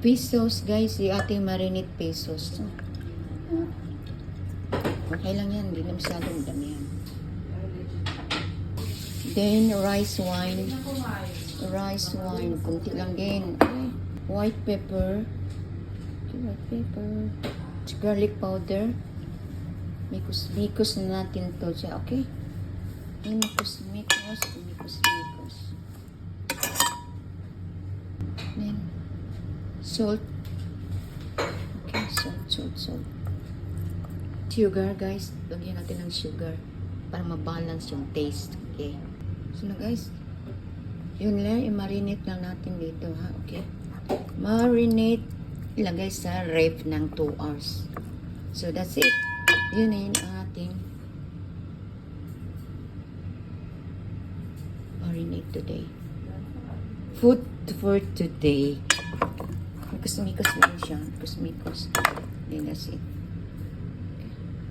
pesos, guys. Yung ating marinate pesos. Okay lang yan. Hindi na masyadong dami yan. Then, rice wine. Rice wine. Kunti lang din. Okay. White pepper. Okay, white pepper. Garlic powder. Mikos na natin to siya. Okay. Mikos. Then, salt. Okay, salt. Sugar, guys. Lagyan natin ng sugar para mabalance yung taste. Okay. So na, guys. Yun lang. I-marinate lang natin dito, ha? Okay. Marinate. Ilagay sa ref ng 2 hours. So, that's it. Yun na yun ang ating marinate today. Food for today. Mikos lang siya. Mikos. Then that's it.